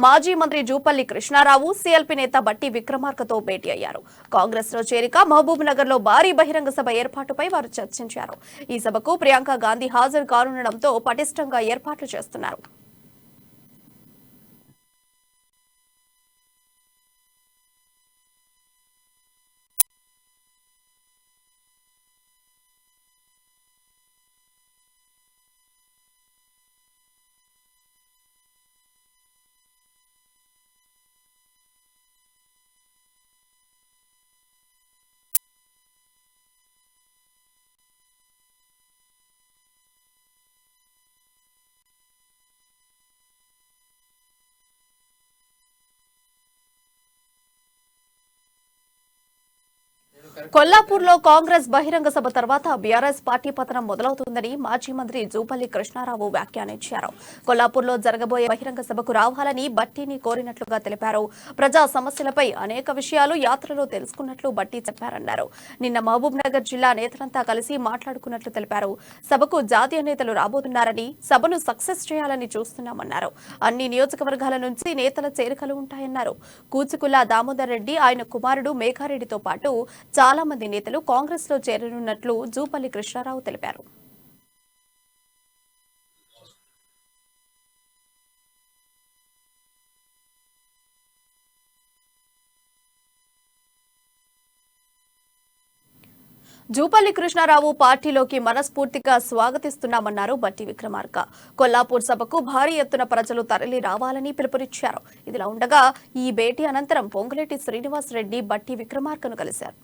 మాజీ మంత్రి జూపల్లి కృష్ణారావు సీఎల్పీ నేత బట్టి విక్రమార్కతో భేటీ అయ్యారు. కాంగ్రెస్ లో చేరిక మహబూబ్ నగర్ లో భారీ బహిరంగ సభ ఏర్పాటుపై వారు చర్చించారు. ఈ సభకు ప్రియాంక గాంధీ హాజరు కానుండడంతో పటిష్టంగా ఏర్పాట్లు చేస్తున్నారు. కొల్లాపూర్లో కాంగ్రెస్ బహిరంగ సభ తర్వాత బీఆర్ఎస్ పార్టీ పతనం మొదలవుతుందని మాజీ మంత్రి జూపల్లి కృష్ణారావు వ్యాఖ్యానించారు. కొల్లాపూర్లో జరగబోయే బహిరంగ సభకు రావాలని బట్టిని కోరినట్లుగా తెలిపారు. ప్రజా సమస్యలపై అనేక విషయాలు యాత్రలో తెలుసుకున్నట్లు బట్టి చెప్పారన్నారు. నిన్న మహబూబ్ నగర్ జిల్లా నేతలంతా కలిసి మాట్లాడుకున్నట్లు తెలిపారు. సభకు జాతీయ నేతలు రాబోతున్నారని, సభను సక్సెస్ చేయాలని చూస్తున్నామన్నారు. అన్ని నియోజకవర్గాల నుంచి నేతల చేరికలు ఉంటాయన్నారు. కూచుకుల దామోదర్ రెడ్డి, ఆయన కుమారుడు మేఘారెడ్డితో పాటు చాలా మంది నేతలు కాంగ్రెస్ లో చేరనున్నట్లు జూపల్లి కృష్ణారావు తెలిపారు. జూపల్లి కృష్ణారావు పార్టీలోకి మనస్ఫూర్తిగా స్వాగతిస్తున్నామన్నారు బట్టి విక్రమార్క. కొల్లాపూర్ సభకు భారీ ఎత్తున ప్రజలు తరలి రావాలని పిలుపునిచ్చారు. ఇదిలా ఉండగా ఈ భేటీ అనంతరం పొంగులేటి శ్రీనివాస్ రెడ్డి బట్టి విక్రమార్కను కలిశారు.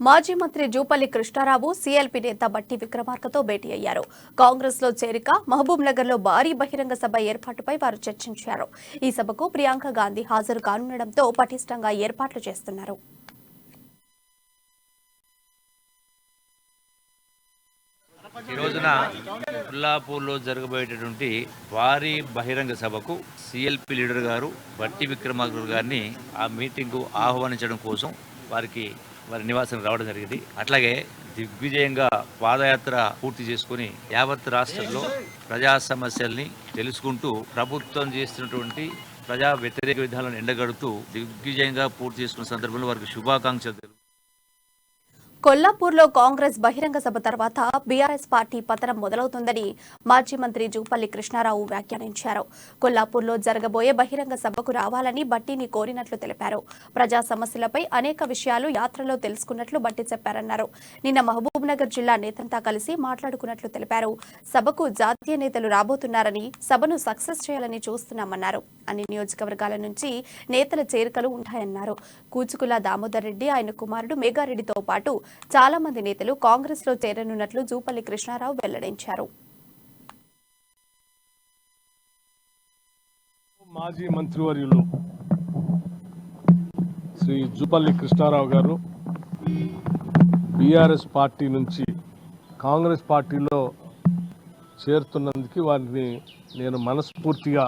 మాజీ మంత్రి జూపల్లి కృష్ణారావు సీఎల్పీ నేత బట్టి విక్రమార్కతో భేటీ అయ్యారు. కాంగ్రెస్ లో చేరిక మహబూబ్ నగర్ లో భారీ బహిరంగ సభ ఏర్పాటుపై వారు చర్చించారు. ఈ సభకు ప్రియాంక గాంధీ హాజరు కానుండడంతో పటిష్టంగా ఏర్పాట్లు చేస్తున్నారు. ఈ రోజున కొల్లాపూర్లో జరగబోయేటటువంటి భారీ బహిరంగ సభకు సీఎల్పీ లీడర్ గారు బట్టి విక్రమార్క గారిని ఆ మీటింగ్కు ఆహ్వానించడం కోసం వారి నివాసం రావడం జరిగింది. అట్లాగే దిగ్విజయంగా పాదయాత్ర పూర్తి చేసుకుని యావత్ రాష్ట్రంలో ప్రజా సమస్యల్ని తెలుసుకుంటూ ప్రభుత్వం చేస్తున్నటువంటి ప్రజా వ్యతిరేక విధానాలను ఎండగడుతూ దిగ్విజయంగా పూర్తి చేసుకున్న సందర్భంలో వారికి శుభాకాంక్షలు. కొల్లాపూర్లో కాంగ్రెస్ బహిరంగ సభ తర్వాత బీఆర్ఎస్ పార్టీ పతనం మొదలవుతుందని మాజీ మంత్రి జూపల్లి కృష్ణారావు వ్యాఖ్యానించారు. కొల్లాపూర్లో జరగబోయే బహిరంగ సభకు రావాలని బట్టిని కోరినట్లు తెలిపారు. ప్రజా సమస్యలపై అనేక విషయాలు యాత్రలో తెలుసుకున్నట్లు బట్టి చెప్పారన్నారు. నిన్న మహబూబ్ నగర్ జిల్లా నేతంతా కలిసి మాట్లాడుకున్నట్లు తెలిపారు. సభకు జాతీయ నేతలు రాబోతున్నారని, సభను సక్సెస్ చేయాలని చూస్తున్నామన్నారు. అన్ని నియోజకవర్గాల నుంచి నేతల చేరికలు ఉంటాయన్నారు. కూచుకుల దామోదర్ రెడ్డి, ఆయన కుమారుడు మేఘారెడ్డితో పాటు చాలా మంది నేతలు కాంగ్రెస్ లో చేరనున్నట్లు జూపల్లి కృష్ణారావు వెల్లడించారు. మాజీ మంత్రివర్యులు శ్రీ జూపల్లి కృష్ణారావు గారు బీఆర్ఎస్ పార్టీ నుంచి కాంగ్రెస్ పార్టీలో చేరుతున్నందుకు వారిని నేను మనస్ఫూర్తిగా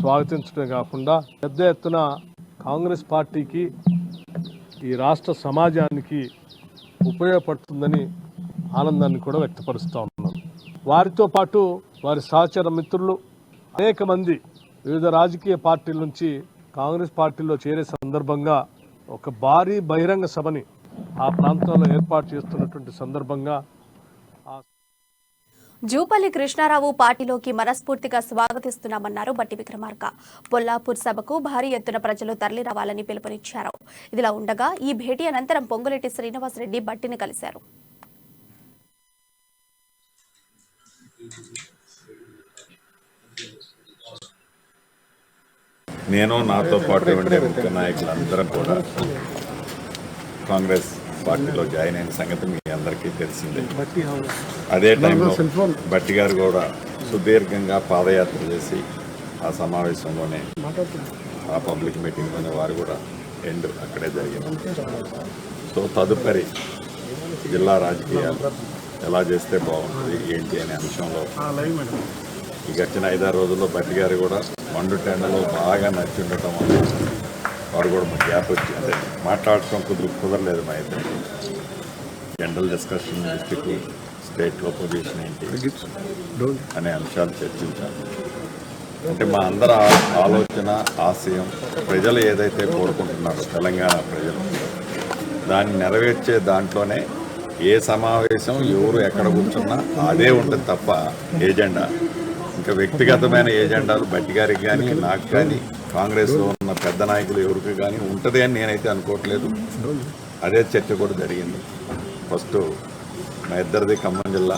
స్వాగతించడమే కాకుండా పెద్ద ఎత్తున కాంగ్రెస్ పార్టీకి ఈ రాష్ట్ర సమాజానికి ఉపయోగపడుతుందని ఆనందాన్ని కూడా వ్యక్తపరుస్తూ ఉన్నాను. వారితో పాటు వారి సహచర మిత్రులు అనేక మంది వివిధ రాజకీయ పార్టీల నుంచి కాంగ్రెస్ పార్టీలో చేరే సందర్భంగా ఒక భారీ బహిరంగ సభని ఆ ప్రాంతంలో ఏర్పాటు చేస్తున్నటువంటి సందర్భంగా జూపల్లి కృష్ణారావు పార్టీలోకి మనస్ఫూర్తిగా స్వాగతిస్తున్నామన్నారు బట్టి విక్రమార్క. పొల్లాపూర్ సభకు భారీ ఎత్తున ప్రజలు తరలి రావాలని పిలుపునిచ్చారు. ఇదిలా ఉండగా ఈ భేటీ అనంతరం పొంగులేటి శ్రీనివాసరెడ్డి బట్టిని కలిశారు. నేను నాతో పాటు ఉండే ముఖ్య నాయకులందరం కూడా కాంగ్రెస్ పార్టీలో జాయిన్ అయిన సంగతి మీ అందరికీ తెలిసిందే. అదే టైంలో బట్టి గారు కూడా సుదీర్ఘంగా పాదయాత్ర చేసి ఆ సమావేశంలోనే ఆ పబ్లిక్ మీటింగ్లోనే వారు కూడా అక్కడే జరిగింది. సో తదుపరి జిల్లా రాజకీయాలు ఎలా చేస్తే బాగుంటుంది ఏంటి అనే అంశంలో ఈ గడిచిన 5-6 రోజుల్లో బట్టి గారు కూడా మండు టెండలో బాగా నచ్చి ఉండటం వల్ల వారు కూడా మా గ్యాప్ వచ్చి అంటే మాట్లాడటం కుదరలేదు మా ఇద్దరు. జనరల్ డిస్కషన్ డిస్ట్రిక్ట్ స్టేట్లో పొజిషన్ ఏంటి అనే అంశాలు చర్చించాలి. అంటే మా అందరి ఆలోచన ఆశయం ప్రజలు ఏదైతే కోరుకుంటున్నారో తెలంగాణ ప్రజలు దాన్ని నెరవేర్చే దాంట్లోనే ఏ సమావేశం ఎవరు ఎక్కడ కూర్చున్నా అదే ఉంటుంది తప్ప ఏజెండా ఇంకా వ్యక్తిగతమైన ఏజెండాలు బట్టి గారికి కానీ నాకు కానీ కాంగ్రెస్లో ఉన్న పెద్ద నాయకులు ఎవరికి కానీ ఉంటుంది అని నేనైతే అనుకోవట్లేదు. అదే చర్చ కూడా జరిగింది. ఫస్ట్ మా ఇద్దరిది ఖమ్మం జిల్లా,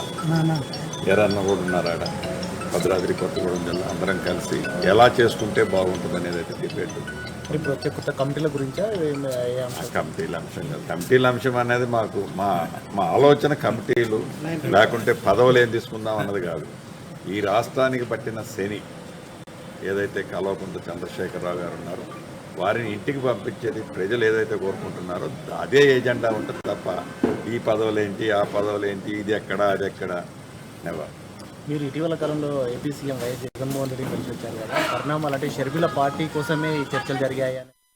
ఎర్రన్న కూడా ఉన్నారు ఆడ, భద్రాద్రి కొత్తగూడెం జిల్లా, అందరం కలిసి ఎలా చేసుకుంటే బాగుంటుంది అనేది అయితే డిబేట్. ఇప్పుడు వచ్చే కొత్త కమిటీల గురించా? కమిటీల అంశం కాదు. కమిటీల అంశం అనేది మాకు మా ఆలోచన కమిటీలు లేకుంటే పదవులు ఏం తీసుకుందాం అన్నది కాదు. ఈ రాష్ట్రానికి పట్టిన శని ఏదైతే కల్వకుంట్ల చంద్రశేఖరరావు గారు ఉన్నారో వారిని ఇంటికి పంపించేది ప్రజలు ఏదైతే కోరుకుంటున్నారో అదే ఏజెండా ఉంటుంది తప్ప ఈ పదవులేంటి ఆ పదవులేంటి ఇది ఎక్కడ అది ఎక్కడ నెవర్. మీరు ఇటీవల కాలంలో AP CM YS Jaganmohan Reddy కలిసి వచ్చారు కదా, పరిణామాలు అంటే షర్మిల పార్టీ కోసమే ఈ చర్చలు జరిగాయని